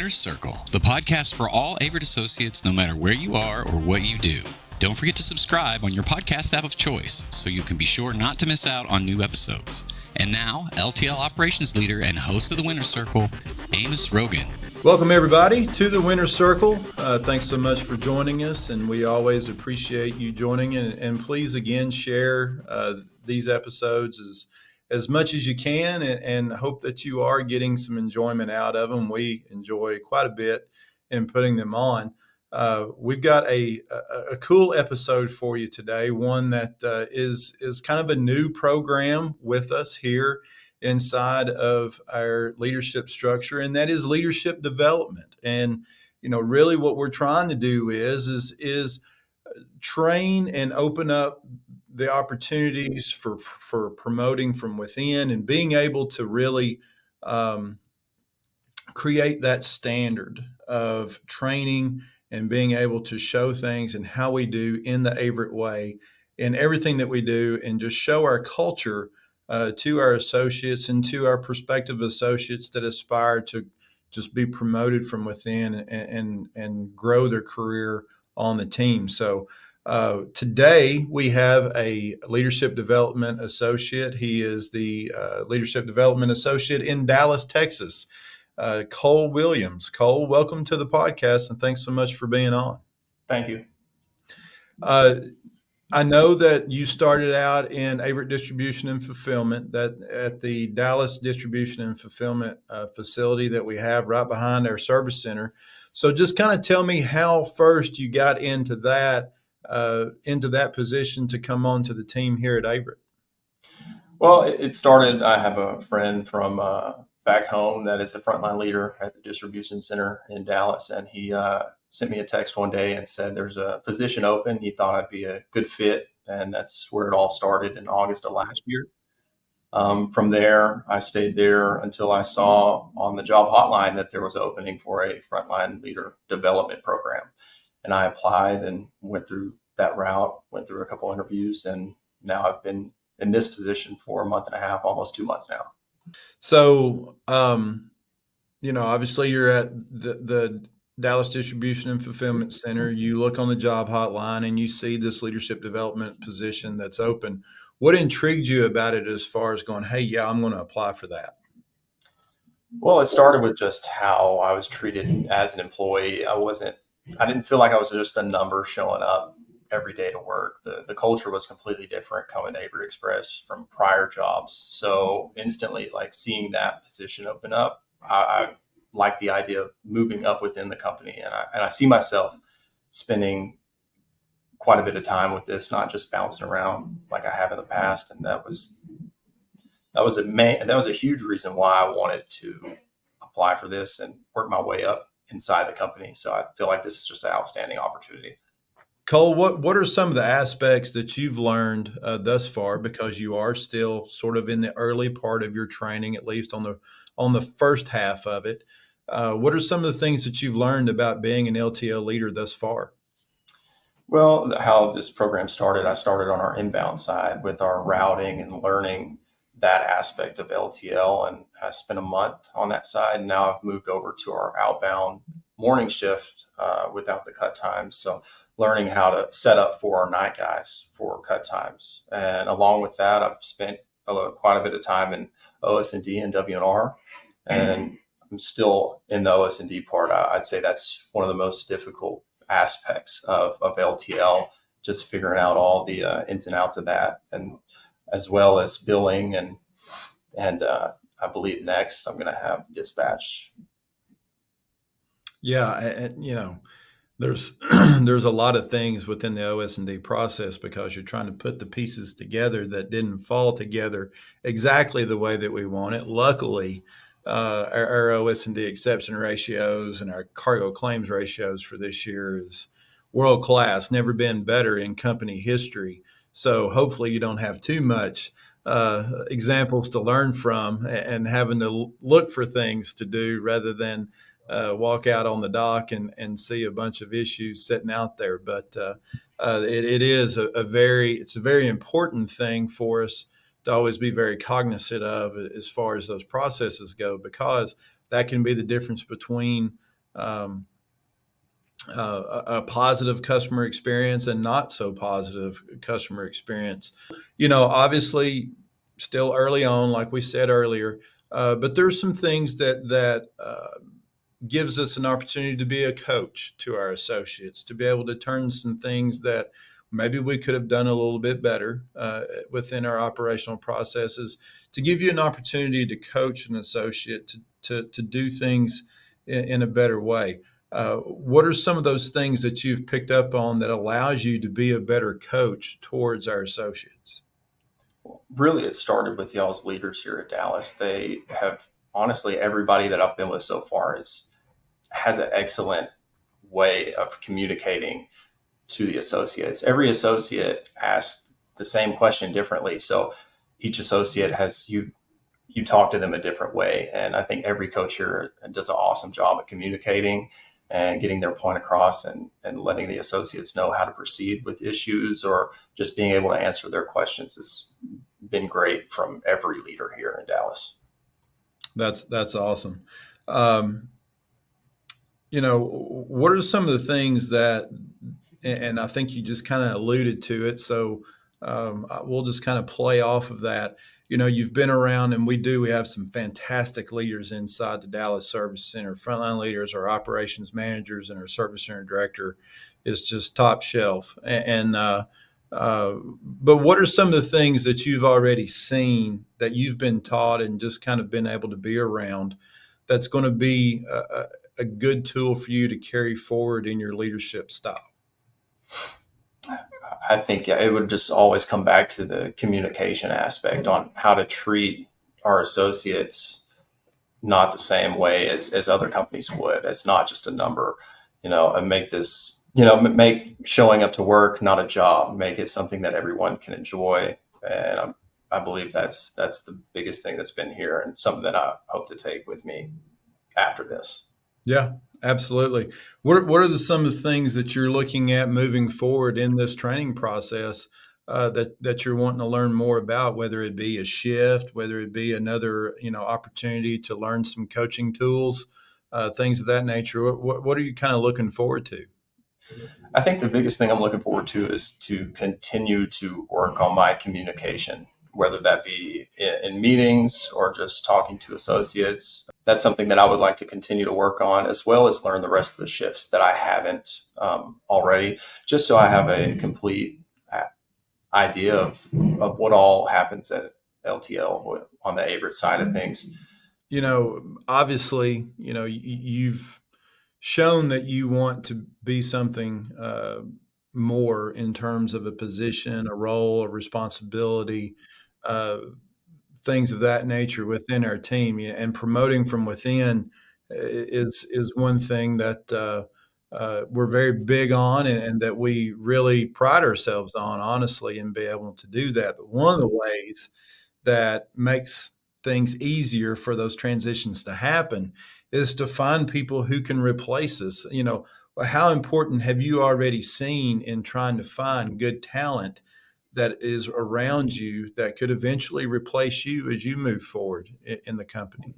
Winner's Circle, the podcast for all Averitt associates, no matter where you are or what you do. Don't forget to subscribe on your podcast app of choice so you can be sure not to miss out on new episodes. And now, LTL operations leader and host of the Winner's Circle, Amos Rogan. Welcome, everybody, to the Winner's Circle. Thanks so much for joining us, and we always appreciate you joining. And please, again, share these episodes as much as you can, and hope that you are getting some enjoyment out of them. We enjoy quite a bit in putting them on. We've got a cool episode for you today, one that is kind of a new program with us here inside of our leadership structure, and that is leadership development. And really what we're trying to do is train and open up the opportunities for promoting from within and being able to really create that standard of training and being able to show things and how we do in the Averitt way in everything that we do, and just show our culture to our associates and to our prospective associates that aspire to just be promoted from within and grow their career on the team. So today we have a leadership development associate. He is the leadership development associate in Dallas, Texas. Cole Williams. Cole, welcome to the podcast, and thanks so much for being on. Thank you. I know that you started out in Averitt Distribution and Fulfillment, that at the Dallas Distribution and Fulfillment facility that we have right behind our service center. So just kind of tell me how first you got into that position to come on to the team here at Averitt. Well, it started, I have a friend from back home that is a frontline leader at the distribution center in Dallas, and he sent me a text one day and said there's a position open. He thought I'd be a good fit, and that's where it all started in August of last year. From there, I stayed there until I saw on the job hotline that there was an opening for a frontline leader development program. And I applied and went through that route, went through a couple interviews, and now I've been in this position for a month and a half, almost 2 months now. So, obviously you're at the Dallas Distribution and Fulfillment Center. You look on the job hotline and you see this leadership development position that's open. What intrigued you about it as far as going, hey, yeah, I'm going to apply for that? Well, it started with just how I was treated as an employee. I didn't feel like I was just a number showing up every day to work. The culture was completely different coming to Averitt Express from prior jobs. So instantly, like seeing that position open up, I like the idea of moving up within the company. And I see myself spending quite a bit of time with this, not just bouncing around like I have in the past. And that was a huge reason why I wanted to apply for this and work my way up inside the company. So I feel like this is just an outstanding opportunity. Cole, what are some of the aspects that you've learned thus far, because you are still sort of in the early part of your training, at least on the first half of it? What are some of the things that you've learned about being an LTL leader thus far? Well, how this program started, I started on our inbound side with our routing and learning that aspect of LTL, and I spent a month on that side. And now I've moved over to our outbound morning shift without the cut times. So learning how to set up for our night guys for cut times. And along with that, I've spent quite a bit of time in OS&D and W&R, and I'm still in the OS&D part. I'd say that's one of the most difficult aspects of LTL, just figuring out all the ins and outs of that, and as well as billing and I believe next I'm going to have dispatch. Yeah, and there's there's a lot of things within the OS&D process, because you're trying to put the pieces together that didn't fall together exactly the way that we want it. Luckily, our OS&D exception ratios and our cargo claims ratios for this year is world class, never been better in company history. So hopefully you don't have too much examples to learn from and having to look for things to do rather than walk out on the dock and see a bunch of issues sitting out there. But it is a very important thing for us to always be very cognizant of as far as those processes go, because that can be the difference between um, a positive customer experience and not so positive customer experience. Obviously, still early on, like we said earlier, but there's some things that gives us an opportunity to be a coach to our associates, to be able to turn some things that maybe we could have done a little bit better within our operational processes, to give you an opportunity to coach an associate to do things in a better way. What are some of those things that you've picked up on that allows you to be a better coach towards our associates? Really, it started with y'all's leaders here at Dallas. They have, honestly, everybody that I've been with so far has an excellent way of communicating to the associates. Every associate asks the same question differently. So each associate has you talk to them a different way. And I think every coach here does an awesome job at communicating and getting their point across, and letting the associates know how to proceed with issues, or just being able to answer their questions has been great from every leader here in Dallas. That's awesome. Um, what are some of the things that, and I think you just kind of alluded to it. So we'll just kind of play off of that. You've been around, and we have some fantastic leaders inside the Dallas Service Center. Frontline leaders, our operations managers, and our service center director is just top shelf. But what are some of the things that you've already seen, that you've been taught and just kind of been able to be around, that's going to be a good tool for you to carry forward in your leadership style? I think, yeah, it would just always come back to the communication aspect on how to treat our associates not the same way as other companies would. It's not just a number, and make showing up to work not a job, make it something that everyone can enjoy. And I believe that's the biggest thing that's been here, and something that I hope to take with me after this. Yeah, absolutely. What are some of the things that you're looking at moving forward in this training process that you're wanting to learn more about, whether it be a shift, whether it be another opportunity to learn some coaching tools, things of that nature? What are you kind of looking forward to? I think the biggest thing I'm looking forward to is to continue to work on my communication, whether that be in meetings or just talking to associates. That's something that I would like to continue to work on, as well as learn the rest of the shifts that I haven't already, just so I have a complete idea of what all happens at LTL on the Averitt side of things. Obviously, you've shown that you want to be something more in terms of a position, a role, a responsibility, uh, things of that nature within our team. And promoting from within is one thing that we're very big on, and that we really pride ourselves on, honestly, and be able to do that. But one of the ways that makes things easier for those transitions to happen is to find people who can replace us. How important have you already seen in trying to find good talent that is around you that could eventually replace you as you move forward in the company?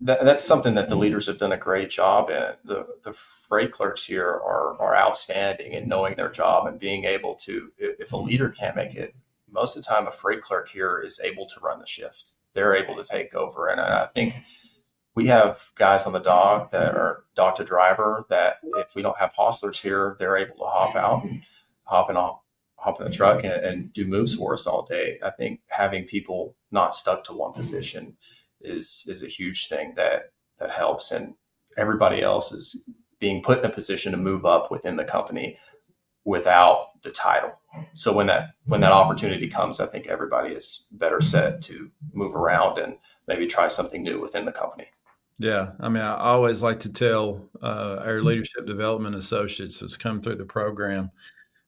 That's something that the leaders have done a great job in. The freight clerks here are outstanding in knowing their job and being able to, if a leader can't make it, most of the time a freight clerk here is able to run the shift. They're able to take over. And I think we have guys on the dock that are dock to driver that, if we don't have hostlers here, they're able to hop out and hop in the truck and do moves for us all day. I think having people not stuck to one position is a huge thing that helps, and everybody else is being put in a position to move up within the company without the title. So when that opportunity comes, I think everybody is better set to move around and maybe try something new within the company. Yeah, I mean, I always like to tell our leadership development associates that's come through the program,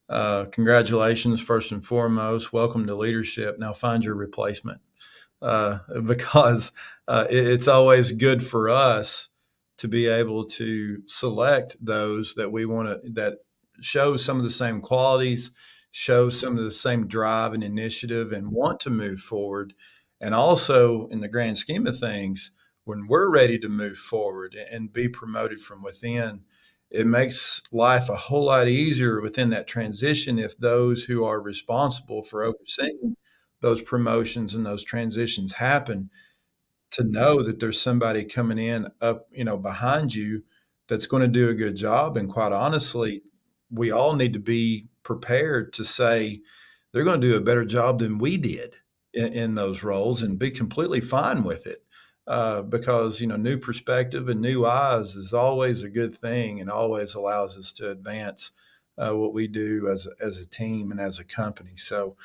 congratulations, first and foremost. Welcome to leadership. Now find your replacement, because it's always good for us to be able to select those that we want to, that show some of the same qualities, show some of the same drive and initiative, and want to move forward. And also, in the grand scheme of things, when we're ready to move forward and be promoted from within, it makes life a whole lot easier within that transition if those who are responsible for overseeing those promotions and those transitions happen, to know that there's somebody coming in up, behind you that's going to do a good job. And quite honestly, we all need to be prepared to say they're going to do a better job than we did in those roles, and be completely fine with it. Because new perspective and new eyes is always a good thing, and always allows us to advance what we do as a team and as a company. So,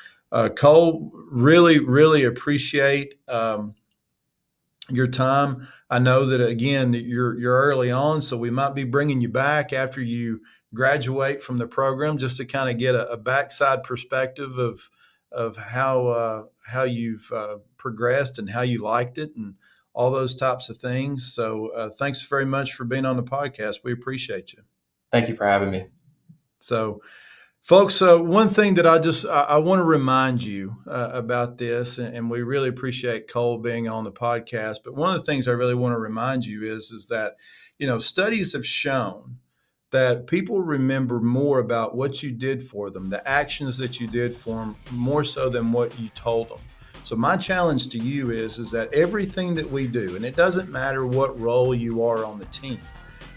Cole, really, really appreciate your time. I know that, again, that you're early on, so we might be bringing you back after you graduate from the program, just to kind of get a backside perspective of how you've progressed and how you liked it and all those types of things. So thanks very much for being on the podcast. We appreciate you. Thank you for having me. So, folks, one thing that I want to remind you about this, and we really appreciate Cole being on the podcast, but one of the things I really want to remind you is that, studies have shown that people remember more about what you did for them, the actions that you did for them, more so than what you told them. So my challenge to you is that everything that we do, and it doesn't matter what role you are on the team,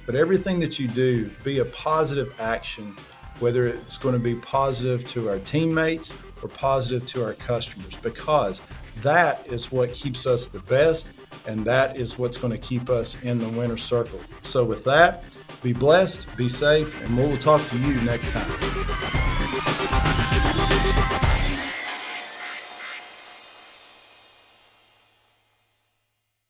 but everything that you do, be a positive action, whether it's going to be positive to our teammates or positive to our customers, because that is what keeps us the best, and that is what's going to keep us in the winner's circle. So with that, be blessed, be safe, and we'll talk to you next time.